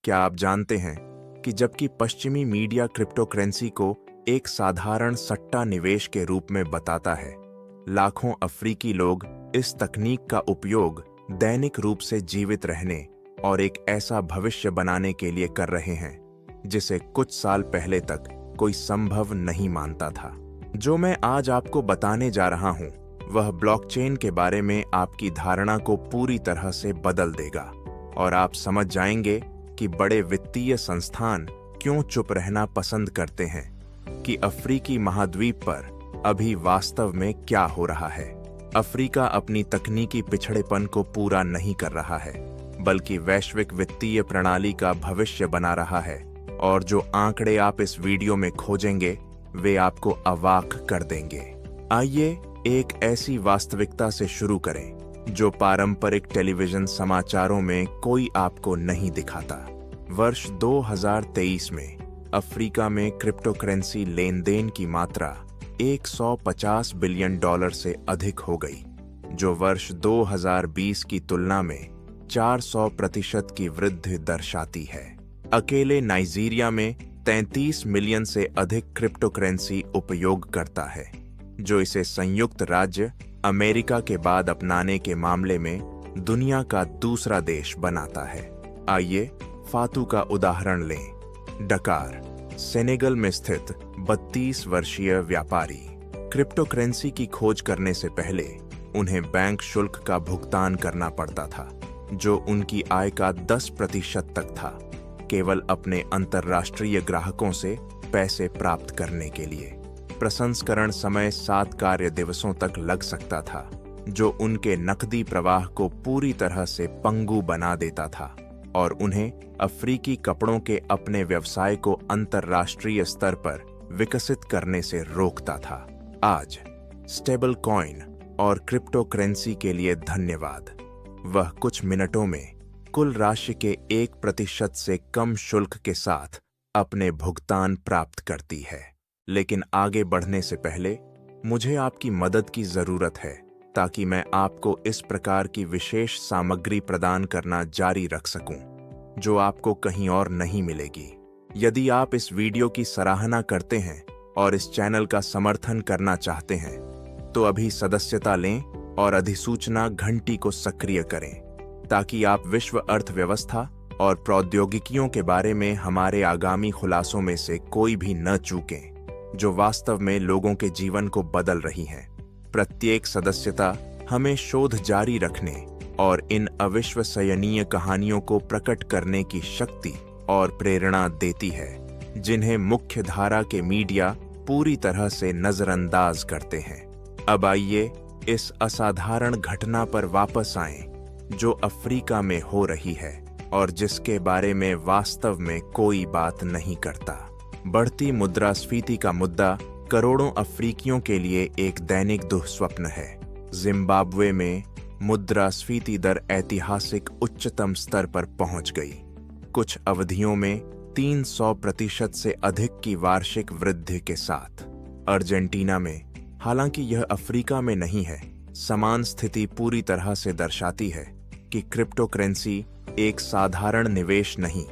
क्या आप जानते हैं कि जबकि पश्चिमी मीडिया क्रिप्टोकरेंसी को एक साधारण सट्टा निवेश के रूप में बताता है, लाखों अफ्रीकी लोग इस तकनीक का उपयोग दैनिक रूप से जीवित रहने और एक ऐसा भविष्य बनाने के लिए कर रहे हैं जिसे कुछ साल पहले तक कोई संभव नहीं मानता था। जो मैं आज आपको बताने जा रहा हूं, वह ब्लॉकचेन के बारे में आपकी धारणा को पूरी तरह से बदल देगा और आप समझ जाएंगे कि बड़े वित्तीय संस्थान क्यों चुप रहना पसंद करते हैं कि अफ्रीकी महाद्वीप पर अभी वास्तव में क्या हो रहा है। अफ्रीका अपनी तकनीकी पिछड़ेपन को पूरा नहीं कर रहा है, बल्कि वैश्विक वित्तीय प्रणाली का भविष्य बना रहा है, और जो आंकड़े आप इस वीडियो में खोजेंगे वे आपको अवाक कर देंगे। आइए एक ऐसी वास्तविकता से शुरू करें जो पारंपरिक टेलीविजन समाचारों में कोई आपको नहीं दिखाता। वर्ष 2023 में अफ्रीका में क्रिप्टोकरेंसी लेनदेन की मात्रा $150 बिलियन से अधिक हो गई, जो वर्ष 2020 की तुलना में 400% की वृद्धि दर्शाती है। अकेले नाइजीरिया में 33 मिलियन से अधिक क्रिप्टोकरेंसी उपयोग करता है, जो इसे संयुक्त राज्य अमेरिका के बाद अपनाने के मामले में दुनिया का दूसरा देश बनाता है। आइए फातू का उदाहरण लें। डकार, सेनेगल में स्थित 32 वर्षीय व्यापारी। क्रिप्टोकरेंसी की खोज करने से पहले उन्हें बैंक शुल्क का भुगतान करना पड़ता था, जो उनकी आय का 10% तक था, केवल अपने अंतर्राष्ट्रीय ग्राहकों से पैसे प्राप्त करने के लिए। प्रसंस्करण समय 7 कार्य दिवसों तक लग सकता था, जो उनके नकदी प्रवाह को पूरी तरह से पंगु बना देता था और उन्हें अफ्रीकी कपड़ों के अपने व्यवसाय को अंतर्राष्ट्रीय स्तर पर विकसित करने से रोकता था। आज स्टेबल कॉइन और क्रिप्टोकरेंसी के लिए धन्यवाद। वह कुछ मिनटों में कुल राशि के 1% से कम शुल्क के साथ अपने भुगतान प्राप्त करती है। लेकिन आगे बढ़ने से पहले मुझे आपकी मदद की जरूरत है ताकि मैं आपको इस प्रकार की विशेष सामग्री प्रदान करना जारी रख सकूं, जो आपको कहीं और नहीं मिलेगी। यदि आप इस वीडियो की सराहना करते हैं और इस चैनल का समर्थन करना चाहते हैं, तो अभी सदस्यता लें और अधिसूचना घंटी को सक्रिय करें ताकि आप विश्व अर्थव्यवस्था और प्रौद्योगिकियों के बारे में हमारे आगामी खुलासों में से कोई भी न चूकें, जो वास्तव में लोगों के जीवन को बदल रही हैं। प्रत्येक सदस्यता हमें शोध जारी रखने और इन अविश्वसनीय कहानियों को प्रकट करने की शक्ति और प्रेरणा देती है, जिन्हें मुख्य धारा के मीडिया पूरी तरह से नजरअंदाज करते हैं। अब आइए इस असाधारण घटना पर वापस आएं, जो अफ्रीका में हो रही है और जिसके बारे में वास्तव में कोई बात नहीं करता। बढ़ती मुद्रास्फीति का मुद्दा करोड़ों अफ्रीकियों के लिए एक दैनिक दुःस्वप्न है। जिम्बाब्वे में मुद्रास्फीति दर ऐतिहासिक उच्चतम स्तर पर पहुंच गई, कुछ अवधियों में 300% से अधिक की वार्षिक वृद्धि के साथ। अर्जेंटीना में, हालांकि यह अफ्रीका में नहीं है, समान स्थिति पूरी तरह से दर्शाती है कि क्रिप्टोकरेंसी एक साधारण निवेश नहीं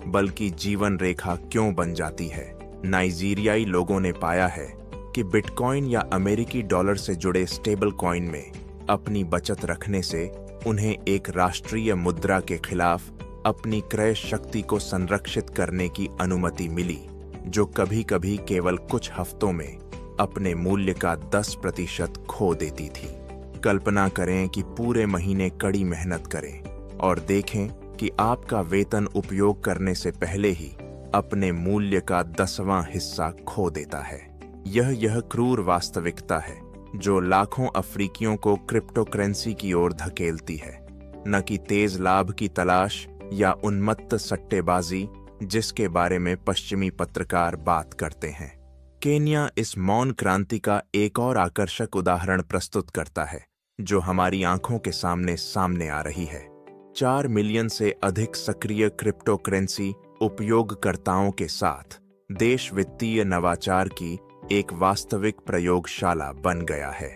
बल्कि जीवन रेखा क्यों बन जाती है। नाइजीरियाई लोगों ने पाया है कि बिटकॉइन या अमेरिकी डॉलर से जुड़े स्टेबल कॉइन में अपनी बचत रखने से उन्हें एक राष्ट्रीय मुद्रा के खिलाफ अपनी क्रय शक्ति को संरक्षित करने की अनुमति मिली, जो कभी-कभी केवल कुछ हफ्तों में अपने मूल्य का 10% खो देती थी। कल्पना करें कि पूरे महीने कड़ी मेहनत करें और देखें कि आपका वेतन उपयोग करने से पहले ही अपने मूल्य का 10वां हिस्सा खो देता है। यह क्रूर वास्तविकता है जो लाखों अफ्रीकियों को क्रिप्टोकरेंसी की ओर धकेलती है, न कि तेज लाभ की तलाश या उन्मत्त सट्टेबाजी जिसके बारे में पश्चिमी पत्रकार बात करते हैं। केन्या इस मौन क्रांति का एक और आकर्षक उदाहरण प्रस्तुत करता है, जो हमारी आंखों के सामने आ रही है। 4 मिलियन से अधिक सक्रिय क्रिप्टोकरेंसी उपयोगकर्ताओं के साथ देश वित्तीय नवाचार की एक वास्तविक प्रयोगशाला बन गया है।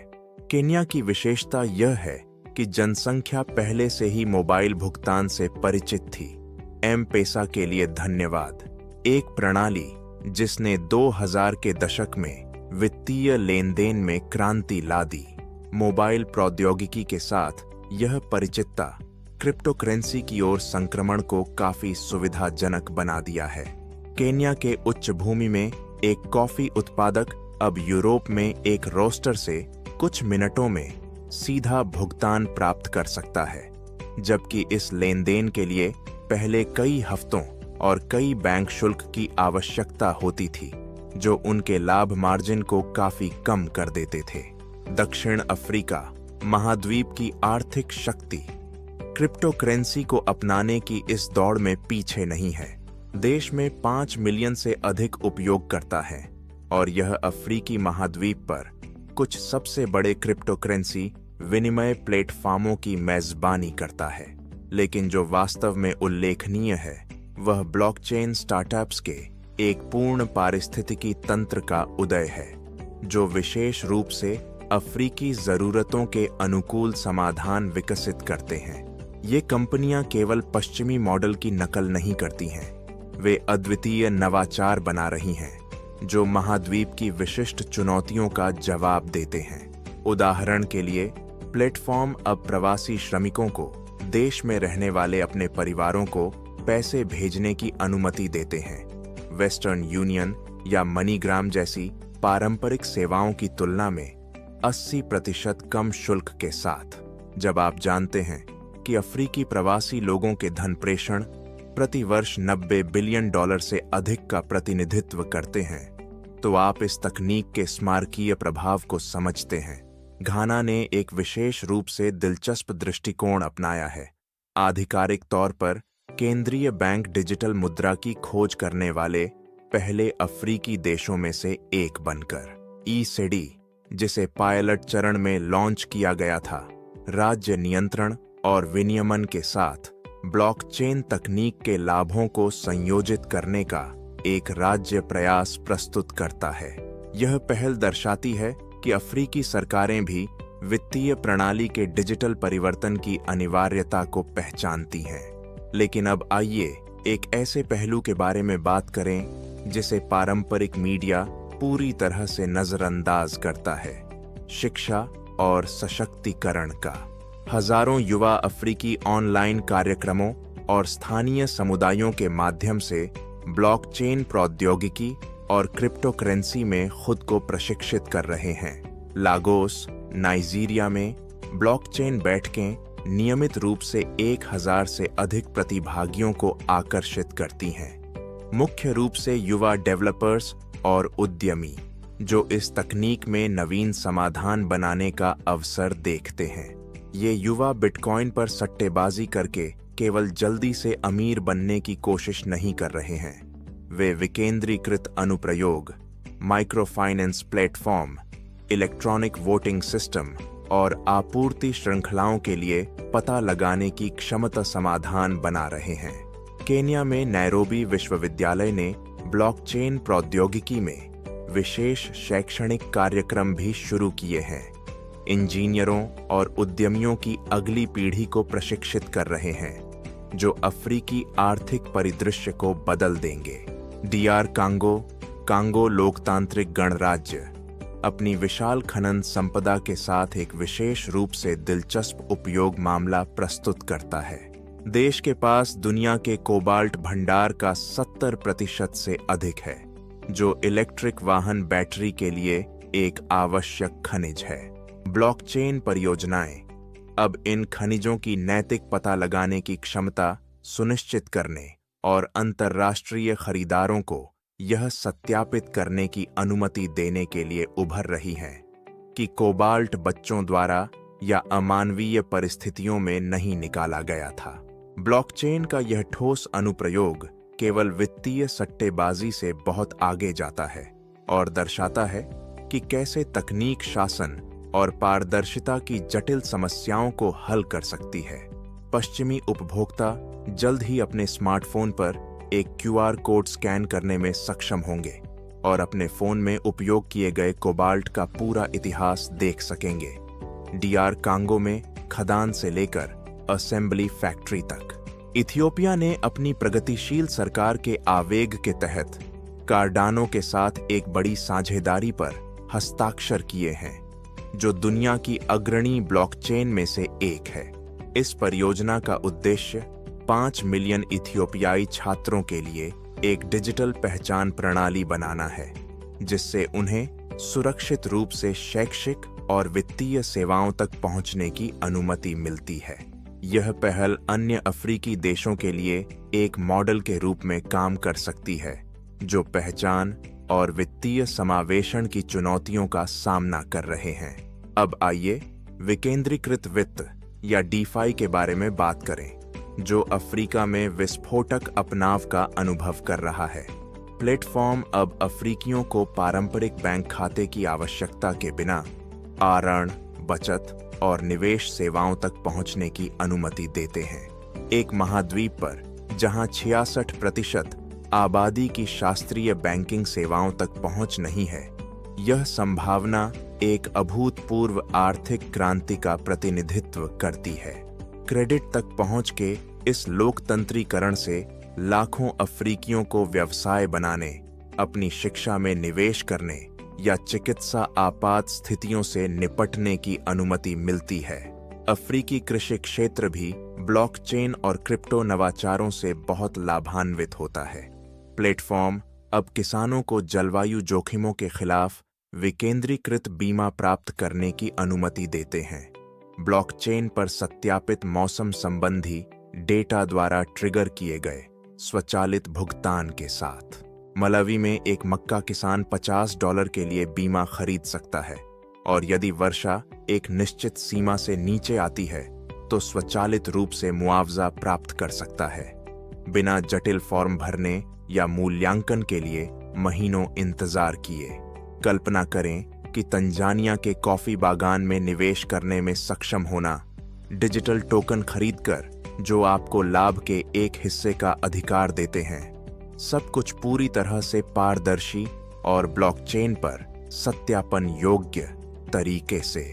केन्या की विशेषता यह है कि जनसंख्या पहले से ही मोबाइल भुगतान से परिचित थी, एम-पेसा के लिए धन्यवाद। एक प्रणाली जिसने 2000 के दशक में वित्तीय लेनदेन में क्रांति ला दी। मोबाइल प्रौद्योगिकी के साथ यह परिचितता क्रिप्टोकरेंसी की ओर संक्रमण को काफी सुविधाजनक बना दिया है। केन्या के उच्च भूमि में एक कॉफी उत्पादक अब यूरोप में एक रोस्टर से कुछ मिनटों में सीधा भुगतान प्राप्त कर सकता है, जबकि इस लेनदेन के लिए पहले कई हफ्तों और कई बैंक शुल्क की आवश्यकता होती थी, जो उनके लाभ मार्जिन को काफी कम कर देते थे। दक्षिण अफ्रीका महाद्वीप की आर्थिक शक्ति क्रिप्टोकरेंसी को अपनाने की इस दौड़ में पीछे नहीं है। देश में 5 मिलियन से अधिक उपयोगकर्ता हैं और यह अफ्रीकी महाद्वीप पर कुछ सबसे बड़े क्रिप्टोकरेंसी विनिमय प्लेटफॉर्मों की मेजबानी करता है। लेकिन जो वास्तव में उल्लेखनीय है वह ब्लॉकचेन स्टार्टअप्स के एक पूर्ण पारिस्थितिकी तंत्र का उदय है, जो विशेष रूप से अफ्रीकी जरूरतों के अनुकूल समाधान विकसित करते हैं। ये कंपनियां केवल पश्चिमी मॉडल की नकल नहीं करती हैं, वे अद्वितीय नवाचार बना रही हैं, जो महाद्वीप की विशिष्ट चुनौतियों का जवाब देते हैं। उदाहरण के लिए, प्लेटफॉर्म अब प्रवासी श्रमिकों को देश में रहने वाले अपने परिवारों को पैसे भेजने की अनुमति देते हैं। वेस्टर्न यूनियन या मनीग्राम जैसी पारंपरिक सेवाओं की तुलना में 80% कम शुल्क के साथ। जब आप जानते हैं कि अफ्रीकी प्रवासी लोगों के धन प्रेषण प्रति वर्ष $90 बिलियन से अधिक का प्रतिनिधित्व करते हैं, तो आप इस तकनीक के स्मारकीय प्रभाव को समझते हैं। घाना ने एक विशेष रूप से दिलचस्प दृष्टिकोण अपनाया है। आधिकारिक तौर पर केंद्रीय बैंक डिजिटल मुद्रा की खोज करने वाले पहले अफ्रीकी देशों में से एक बनकर ई-सिडी, जिसे पायलट चरण में लॉन्च किया गया था, राज्य नियंत्रण और विनियमन के साथ ब्लॉकचेन तकनीक के लाभों को संयोजित करने का एक राज्य प्रयास प्रस्तुत करता है। यह पहल दर्शाती है कि अफ्रीकी सरकारें भी वित्तीय प्रणाली के डिजिटल परिवर्तन की अनिवार्यता को पहचानती हैं। लेकिन अब आइए एक ऐसे पहलू के बारे में बात करें जिसे पारंपरिक मीडिया पूरी तरह से नजरअंदाज करता है: शिक्षा और सशक्तिकरण का। हजारों युवा अफ्रीकी ऑनलाइन कार्यक्रमों और स्थानीय समुदायों के माध्यम से ब्लॉकचेन प्रौद्योगिकी और क्रिप्टोकरेंसी में खुद को प्रशिक्षित कर रहे हैं। लागोस, नाइजीरिया में ब्लॉकचेन बैठकें नियमित रूप से 1000 से अधिक प्रतिभागियों को आकर्षित करती हैं, मुख्य रूप से युवा डेवलपर्स और उद्यमी, जो इस तकनीक में नवीन समाधान बनाने का अवसर देखते हैं। ये युवा बिटकॉइन पर सट्टेबाजी करके केवल जल्दी से अमीर बनने की कोशिश नहीं कर रहे हैं। वे विकेंद्रीकृत अनुप्रयोग, micro finance platform, electronic voting system और आपूर्ति श्रृंखलाओं के लिए पता लगाने की क्षमता समाधान बना रहे हैं। केन्या में नैरोबी विश्वविद्यालय ने ब्लॉकचेन प्रौद्योगिकी में विशेष शैक्षणिक कार्यक्रम भी शुरू किए हैं। इंजीनियरों और उद्यमियों की अगली पीढ़ी को प्रशिक्षित कर रहे हैं, जो अफ्रीकी आर्थिक परिदृश्य को बदल देंगे। DR कांगो लोकतांत्रिक गणराज्य अपनी विशाल खनन संपदा के साथ एक विशेष रूप से दिलचस्प उपयोग मामला प्रस्तुत करता है। देश के पास दुनिया के कोबाल्ट भंडार का 70% से अधिक है, जो इलेक्ट्रिक वाहन बैटरी के लिए एक आवश्यक खनिज है। ब्लॉकचेन परियोजनाएं अब इन खनिजों की नैतिक पता लगाने की क्षमता सुनिश्चित करने और अंतर्राष्ट्रीय खरीदारों को यह सत्यापित करने की अनुमति देने के लिए उभर रही हैं कि कोबाल्ट बच्चों द्वारा या अमानवीय परिस्थितियों में नहीं निकाला गया था। ब्लॉकचेन का यह ठोस अनुप्रयोग केवल वित्तीय सट्टेबाजी से बहुत आगे जाता है और दर्शाता है कि कैसे तकनीक शासन और पारदर्शिता की जटिल समस्याओं को हल कर सकती है। पश्चिमी उपभोक्ता जल्द ही अपने स्मार्टफोन पर एक QR कोड स्कैन करने में सक्षम होंगे और अपने फोन में उपयोग किए गए कोबाल्ट का पूरा इतिहास देख सकेंगे। DR कांगो में खदान से लेकर असेंबली फैक्ट्री तक, इथियोपिया ने अपनी प्रगतिशील सरकार के आवेग के तहत कार्डानो के साथ एक बड़ी साझेदारी पर हस्ताक्षर किए हैं, जो दुनिया की अग्रणी ब्लॉकचेन में से एक है। इस परियोजना का उद्देश्य 5 मिलियन इथियोपियाई छात्रों के लिए एक डिजिटल पहचान प्रणाली बनाना है, जिससे उन्हें सुरक्षित रूप से शैक्षिक और वित्तीय सेवाओं तक पहुंचने की अनुमति मिलती है। यह पहल अन्य अफ्रीकी देशों के लिए एक मॉडल के रूप में काम कर सकती है, जो पहचान और वित्तीय समावेशन की चुनौतियों का सामना कर रहे हैं। अब आइए विकेंद्रीकृत वित्त या डीफाई के बारे में बात करें, जो अफ्रीका में विस्फोटक अपनाव का अनुभव कर रहा है। प्लेटफॉर्म अब अफ्रीकियों को पारंपरिक बैंक खाते की आवश्यकता के बिना ऋण, बचत और निवेश सेवाओं तक पहुंचने की अनुमति देते हैं। एक महाद्वीप पर जहां 66% आबादी की शास्त्रीय बैंकिंग सेवाओं तक पहुंच नहीं है, यह संभावना एक अभूतपूर्व आर्थिक क्रांति का प्रतिनिधित्व करती है। क्रेडिट तक पहुंच के इस लोकतंत्रीकरण से लाखों अफ्रीकियों को व्यवसाय बनाने, अपनी शिक्षा में निवेश करने या चिकित्सा आपात स्थितियों से निपटने की अनुमति मिलती है। अफ्रीकी कृषि क्षेत्र भी ब्लॉकचेन और क्रिप्टो नवाचारों से बहुत लाभान्वित होता है। प्लेटफॉर्म अब किसानों को जलवायु जोखिमों के खिलाफ विकेंद्रीकृत बीमा प्राप्त करने की अनुमति देते हैं। ब्लॉकचेन पर सत्यापित मौसम संबंधी डेटा द्वारा ट्रिगर किए गए स्वचालित भुगतान के साथ मलावी में एक मक्का किसान $50 के लिए बीमा खरीद सकता है, और यदि वर्षा एक निश्चित सीमा से नीचे आती है तो स्वचालित रूप से मुआवजा प्राप्त कर सकता है, बिना जटिल फॉर्म भरने या मूल्यांकन के लिए महीनों इंतजार किए। कल्पना करें कि तंजानिया के कॉफी बागान में निवेश करने में सक्षम होना, डिजिटल टोकन खरीदकर जो आपको लाभ के एक हिस्से का अधिकार देते हैं, सब कुछ पूरी तरह से पारदर्शी और ब्लॉकचेन पर सत्यापन योग्य तरीके से।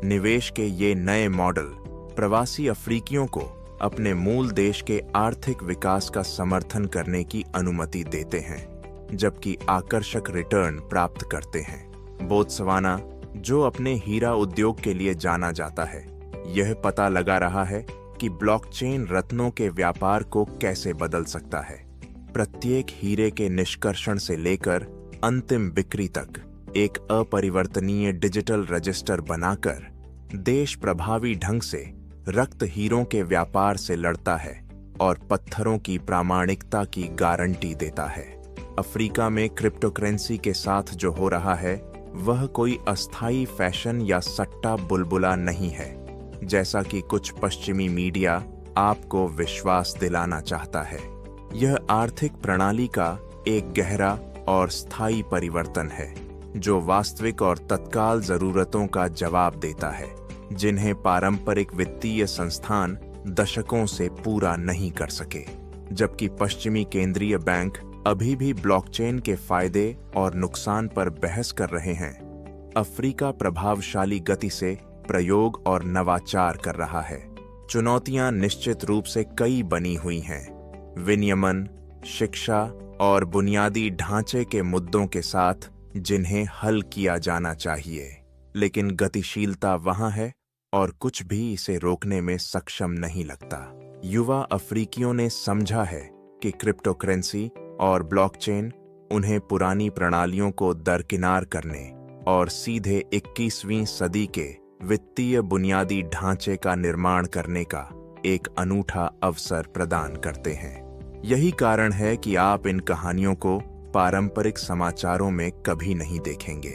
निवेश के ये नए मॉडल प्रवासी अफ्रीकियों को अपने मूल देश के आर्थिक विकास का समर्थन करने की अनुमति देते हैं, जबकि आकर्षक रिटर्न प्राप्त करते हैं। बोत्सवाना, जो अपने हीरा उद्योग के लिए जाना जाता है, यह पता लगा रहा है कि ब्लॉकचेन रत्नों के व्यापार को कैसे बदल सकता है। प्रत्येक हीरे के निष्कर्षण से लेकर अंतिम बिक्री तक एक अपरिवर्तनीय डिजिटल रजिस्टर बनाकर देश प्रभावी ढंग से रक्त हीरों के व्यापार से लड़ता है और पत्थरों की प्रामाणिकता की गारंटी देता है। अफ्रीका में क्रिप्टोकरेंसी के साथ जो हो रहा है, वह कोई अस्थायी फैशन या सट्टा बुलबुला नहीं है, जैसा कि कुछ पश्चिमी मीडिया आपको विश्वास दिलाना चाहता है। यह आर्थिक प्रणाली का एक गहरा और स्थायी परिवर्तन है, जो वास्तविक और तत्काल जरूरतों का जवाब देता है, जिन्हें पारंपरिक वित्तीय संस्थान दशकों से पूरा नहीं कर सके। जबकि पश्चिमी केंद्रीय बैंक अभी भी ब्लॉकचेन के फायदे और नुकसान पर बहस कर रहे हैं, अफ्रीका प्रभावशाली गति से प्रयोग और नवाचार कर रहा है। चुनौतियां निश्चित रूप से कई बनी हुई हैं। विनियमन, शिक्षा और बुनियादी ढांचे के मुद्दों के साथ जिन्हें हल किया जाना चाहिए, लेकिन गतिशीलता वहां है और कुछ भी इसे रोकने में सक्षम नहीं लगता। युवा अफ्रीकियों ने समझा है कि क्रिप्टोकरेंसी और ब्लॉकचेन उन्हें पुरानी प्रणालियों को दरकिनार करने और सीधे 21वीं सदी के वित्तीय बुनियादी ढांचे का निर्माण करने का एक अनूठा अवसर प्रदान करते हैं। यही कारण है कि आप इन कहानियों को पारंपरिक समाचारों में कभी नहीं देखेंगे।